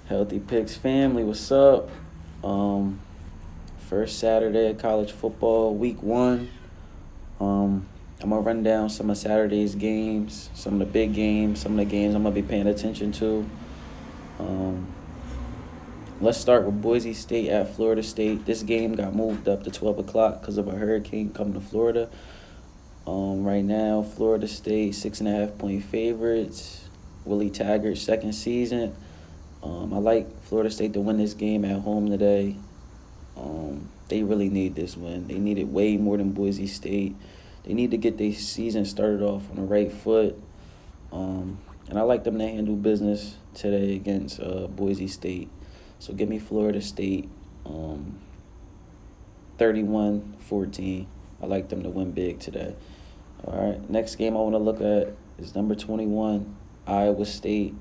Healthy Picks family, what's up? Um, First Saturday of college football, week one. I'm gonna run down some of Saturday's games, some of the big games, some of the games I'm gonna be paying attention to. Um, let's start with Boise State at Florida State. This game got moved up to 12 o'clock because of a hurricane coming to Florida. Right now, Florida State 6.5 point favorites. Willie Taggart second season. I like Florida State to win this game at home today. They really need this win. They need it way more than Boise State. They need to get their season started off on the right foot. And I like them to handle business today against Boise State. So give me Florida State 31-14. I like them to win big today. All right, next game I want to look at is number 21, Iowa State.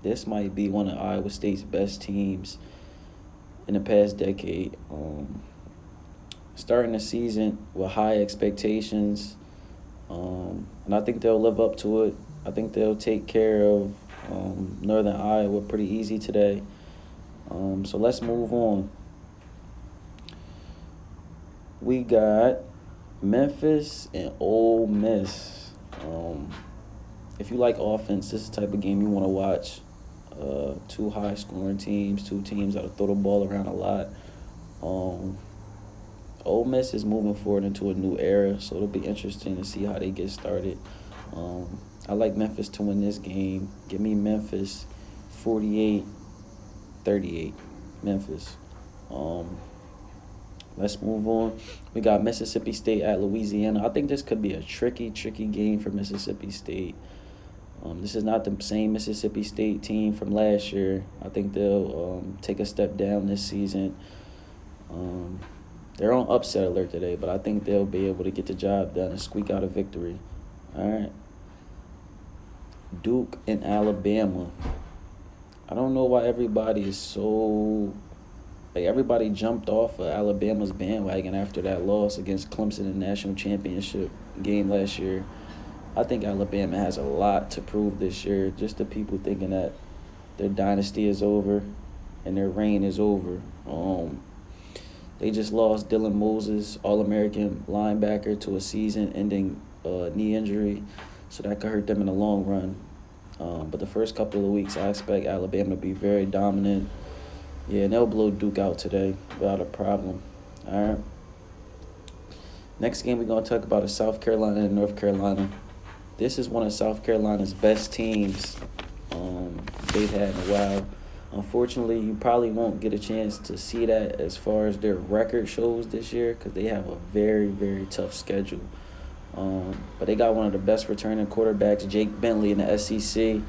This might be one of Iowa State's best teams in the past decade. Starting the season with high expectations, and I think they'll live up to it. I think they'll take care of Northern Iowa pretty easy today. So let's move on. We got Memphis and Ole Miss. If you like offense, this is the type of game you want to watch. Two high-scoring teams, two teams that'll throw the ball around a lot. Ole Miss is moving forward into a new era, so it'll be interesting to see how they get started. I like Memphis to win this game. Give me Memphis 48-38. Memphis. Let's move on. We got Mississippi State at Louisiana. I think this could be a tricky game for Mississippi State. This is not the same Mississippi State team from last year. I think they'll take a step down this season. They're on upset alert today, but I think they'll be able to get the job done and squeak out a victory. All right. Duke and Alabama. I don't know why everybody is so... everybody jumped off of Alabama's bandwagon after that loss against Clemson in the national championship game last year. I think Alabama has a lot to prove this year. Just the people thinking that their dynasty is over and their reign is over. They just lost Dylan Moses, All-American linebacker, to a season-ending knee injury, so that could hurt them in the long run. But the first couple of weeks, I expect Alabama to be very dominant. Yeah, and they'll blow Duke out today without a problem. All right. Next game we're going to talk about is South Carolina and North Carolina. This is one of South Carolina's best teams they've had in a while. Unfortunately, you probably won't get a chance to see that as far as their record shows this year because they have a very, very tough schedule. But they got one of the best returning quarterbacks, Jake Bentley, in the SEC.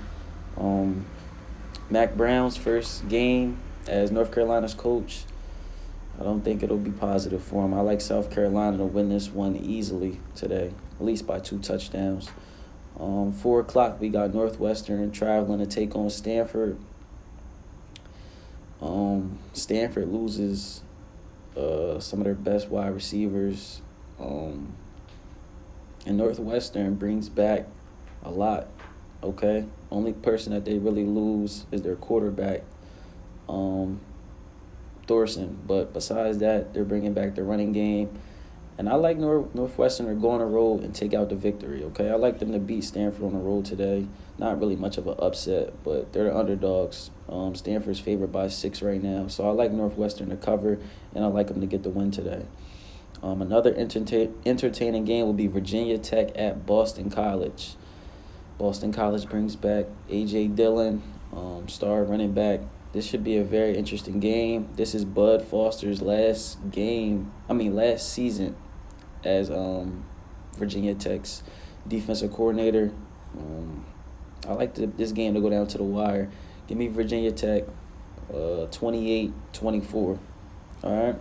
Mac Brown's first game as North Carolina's coach, I don't think it'll be positive for him. I like South Carolina to win this one easily today, at least by 2 touchdowns. 4 o'clock, we got Northwestern traveling to take on Stanford. Stanford loses some of their best wide receivers. And Northwestern brings back a lot, okay? Only person that they really lose is their quarterback, Thorson. But besides that, they're bringing back the running game. And I like Northwestern to go on the road and take out the victory, okay? I like them to beat Stanford on the road today. Not really much of an upset, but they're the underdogs. Stanford's favored by 6 right now. So I like Northwestern to cover, and I like them to get the win today. Another entertaining game will be Virginia Tech at Boston College. Boston College brings back A.J. Dillon, star running back. This should be a very interesting game. This is Bud Foster's last season as Virginia Tech's defensive coordinator. I like this game to go down to the wire. Give me Virginia Tech 28-24. All right.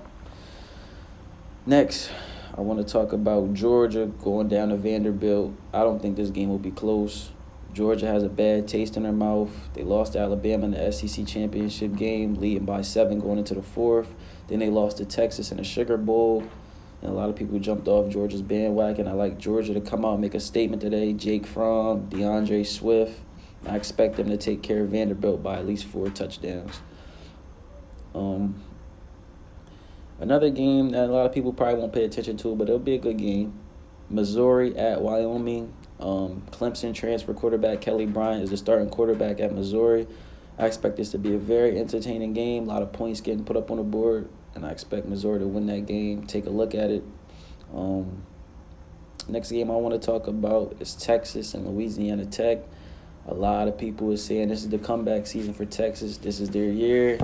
Next, I want to talk about Georgia going down to Vanderbilt. I don't think this game will be close. Georgia has a bad taste in their mouth. They lost to Alabama in the SEC championship game, leading by 7 going into the 4th. Then they lost to Texas in the Sugar Bowl. And a lot of people jumped off Georgia's bandwagon. I like Georgia to come out and make a statement today. Jake Fromm, DeAndre Swift. I expect them to take care of Vanderbilt by at least 4 touchdowns. Another game that a lot of people probably won't pay attention to, but it'll be a good game. Missouri at Wyoming. Clemson transfer quarterback Kelly Bryant is the starting quarterback at Missouri. I expect this to be a very entertaining game. A lot of points getting put up on the board, and I expect Missouri to win that game. Take a look at it. Next game I want to talk about is Texas and Louisiana Tech. A lot of people are saying this is the comeback season for Texas. This is their year,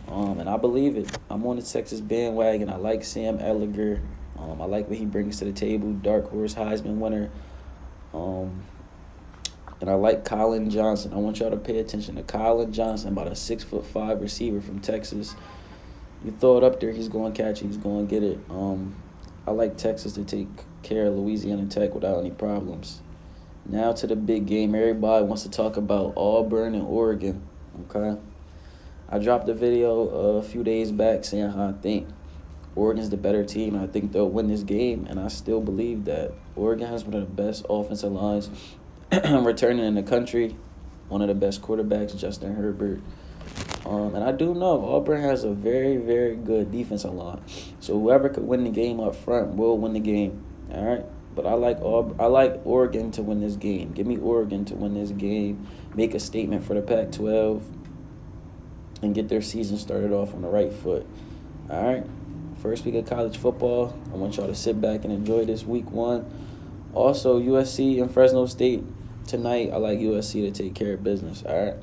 and I believe it. I'm on the Texas bandwagon. I like Sam Ehlinger. I like what he brings to the table. Dark horse Heisman winner. And I like Colin Johnson. I want y'all to pay attention to Colin Johnson, about a 6'5" receiver from Texas. You throw it up there, he's going to catch it. He's going to get it. I like Texas to take care of Louisiana Tech without any problems. Now to the big game. Everybody wants to talk about Auburn and Oregon, okay? I dropped a video a few days back saying how I think Oregon's the better team. I think they'll win this game, and I still believe that. Oregon has one of the best offensive lines returning in the country, one of the best quarterbacks, Justin Herbert. And I do know Auburn has a very, very good defensive line. So whoever could win the game up front will win the game, all right? But I like Oregon to win this game. Give me Oregon to win this game, make a statement for the Pac-12, and get their season started off on the right foot. All right? First week of college football. I want y'all to sit back and enjoy this week 1. Also, USC and Fresno State tonight. I like USC to take care of business. All right?